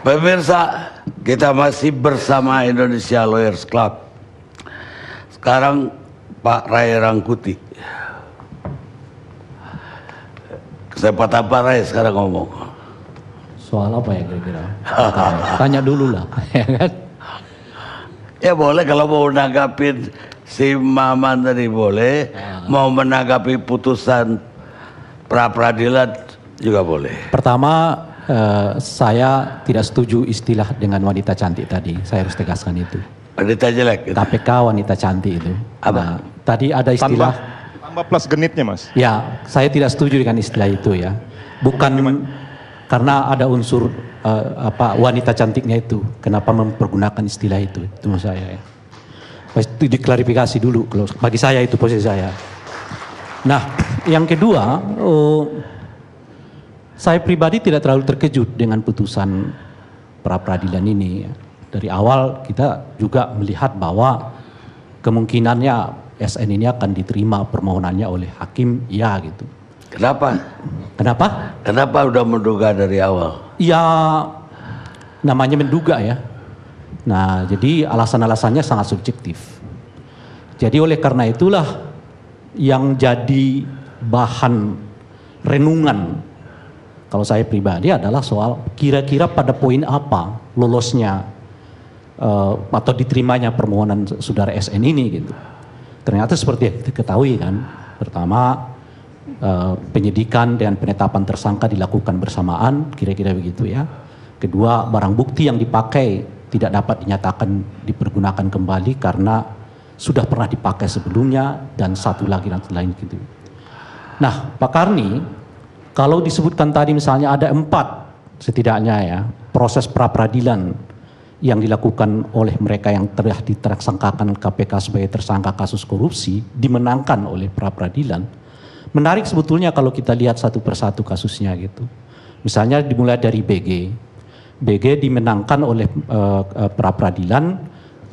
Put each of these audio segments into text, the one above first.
Pemirsa, kita masih bersama Indonesia Lawyers Club. Sekarang Pak Ray Rangkuti. Kesempatan Pak Ray sekarang ngomong. Soal apa ya kira-kira? Tanya dulu lah. Ya boleh, kalau mau menanggapin si Maman tadi boleh. Mau menanggapi putusan pra-peradilan juga boleh. Pertama, saya tidak setuju istilah dengan wanita cantik tadi. Saya harus tegaskan itu. Wanita jelek gitu. KPK wanita cantik itu. Apa? Nah, tadi ada istilah. Tambah plus genitnya, Mas. Ya, saya tidak setuju dengan istilah itu ya. Bukan karena ada unsur wanita cantiknya itu. Kenapa mempergunakan istilah itu? Itu maksud saya ya. Itu diklarifikasi dulu. Bagi saya itu posisi saya. Nah, yang kedua, saya pribadi tidak terlalu terkejut dengan putusan pra-peradilan ini. Dari awal kita juga melihat bahwa kemungkinannya SN ini akan diterima permohonannya oleh hakim, ya gitu. Kenapa? Kenapa? Kenapa udah menduga dari awal? Ya, namanya menduga ya. Nah, jadi alasan-alasannya sangat subjektif. Jadi oleh karena itulah yang jadi bahan renungan kalau saya pribadi adalah soal kira-kira pada poin apa lolosnya atau diterimanya permohonan saudara SN ini gitu. Ternyata seperti yang kita ketahui kan, pertama penyidikan dan penetapan tersangka dilakukan bersamaan, kira-kira begitu ya. Kedua, barang bukti yang dipakai tidak dapat dinyatakan dipergunakan kembali karena sudah pernah dipakai sebelumnya, dan satu lagi dan lain gitu. Nah, Pak Karni, kalau disebutkan tadi misalnya ada 4 setidaknya ya proses pra-peradilan yang dilakukan oleh mereka yang telah ditersangkakan KPK sebagai tersangka kasus korupsi dimenangkan oleh pra-peradilan. Menarik sebetulnya kalau kita lihat satu persatu kasusnya gitu. Misalnya dimulai dari BG. BG dimenangkan oleh pra-peradilan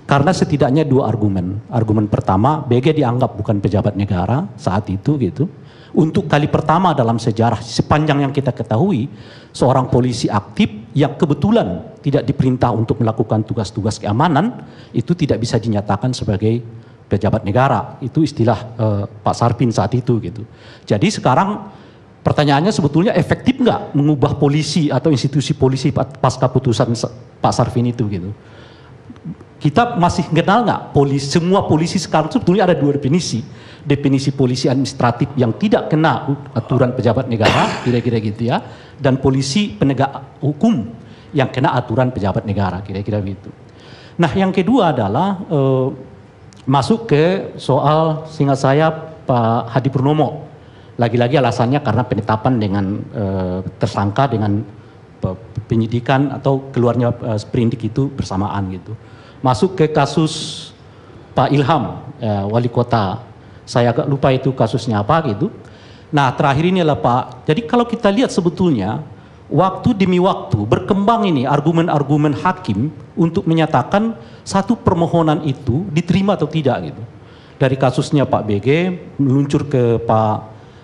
karena setidaknya 2 argumen. Argumen pertama, BG dianggap bukan pejabat negara saat itu gitu. Untuk kali pertama dalam sejarah sepanjang yang kita ketahui, seorang polisi aktif yang kebetulan tidak diperintah untuk melakukan tugas-tugas keamanan itu tidak bisa dinyatakan sebagai pejabat negara. Itu istilah Pak Sarpin saat itu gitu. Jadi sekarang pertanyaannya sebetulnya efektif nggak mengubah polisi atau institusi polisi pasca putusan Pak Sarpin itu gitu. Kita masih kenal nggak semua polisi sekarang sebetulnya ada 2 definisi. Definisi polisi administratif yang tidak kena aturan pejabat negara, kira-kira gitu ya. Dan polisi penegak hukum yang kena aturan pejabat negara, kira-kira gitu. Nah, yang kedua adalah masuk ke soal seingat saya Pak Hadi Purnomo. Lagi-lagi alasannya karena penetapan dengan tersangka dengan penyidikan atau keluarnya sprindik itu bersamaan gitu. Masuk ke kasus Pak Ilham, wali kota. Saya agak lupa itu kasusnya apa gitu. Nah, terakhir ini adalah Pak. Jadi kalau kita lihat sebetulnya waktu demi waktu berkembang ini argumen-argumen hakim untuk menyatakan satu permohonan itu diterima atau tidak gitu. Dari kasusnya Pak BG meluncur ke Pak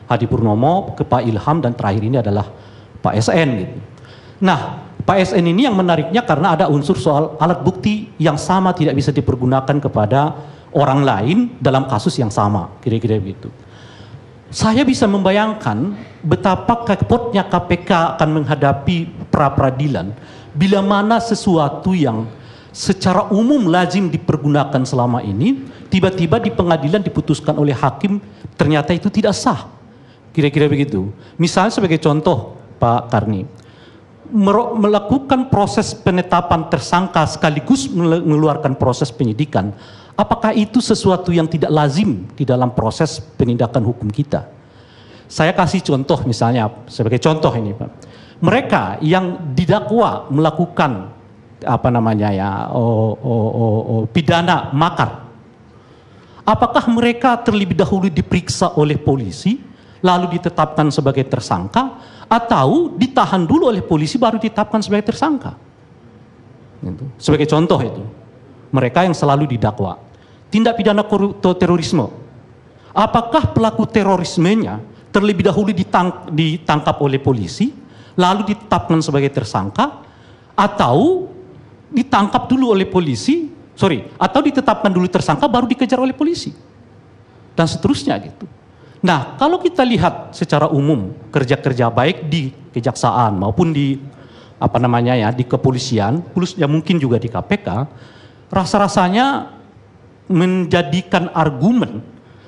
Hadi Purnomo, ke Pak Ilham, dan terakhir ini adalah Pak SN gitu. Nah, Pak SN ini yang menariknya karena ada unsur soal alat bukti yang sama tidak bisa dipergunakan kepada orang lain dalam kasus yang sama, kira-kira begitu. Saya bisa membayangkan betapa kepotnya KPK akan menghadapi pra-peradilan bila mana sesuatu yang secara umum lazim dipergunakan selama ini tiba-tiba di pengadilan diputuskan oleh hakim ternyata itu tidak sah, kira-kira begitu. Misalnya sebagai contoh Pak Karni, melakukan proses penetapan tersangka sekaligus mengeluarkan proses penyidikan, apakah itu sesuatu yang tidak lazim di dalam proses penindakan hukum kita? Saya kasih contoh misalnya, sebagai contoh ini Pak. Mereka yang didakwa melakukan pidana makar, apakah mereka terlebih dahulu diperiksa oleh polisi lalu ditetapkan sebagai tersangka, atau ditahan dulu oleh polisi baru ditetapkan sebagai tersangka? Sebagai contoh itu, mereka yang selalu didakwa tindak pidana terorisme, apakah pelaku terorismenya terlebih dahulu ditangkap oleh polisi lalu ditetapkan sebagai tersangka, Atau ditangkap dulu oleh polisi, atau ditetapkan dulu tersangka baru dikejar oleh polisi. Dan seterusnya gitu. Nah, kalau kita lihat secara umum kerja-kerja baik di kejaksaan maupun di di kepolisian, plus ya mungkin juga di KPK, rasa-rasanya menjadikan argumen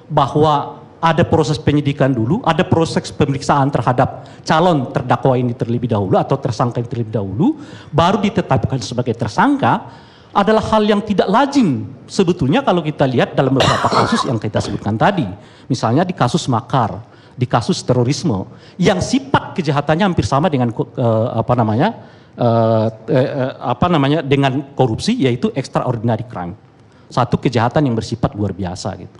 bahwa ada proses penyidikan dulu, ada proses pemeriksaan terhadap calon terdakwa ini terlebih dahulu atau tersangka ini terlebih dahulu, baru ditetapkan sebagai tersangka, adalah hal yang tidak lazim sebetulnya kalau kita lihat dalam beberapa kasus yang kita sebutkan tadi. Misalnya di kasus makar, di kasus terorisme, yang sifat kejahatannya hampir sama dengan dengan korupsi, yaitu extraordinary crime. Satu kejahatan yang bersifat luar biasa gitu.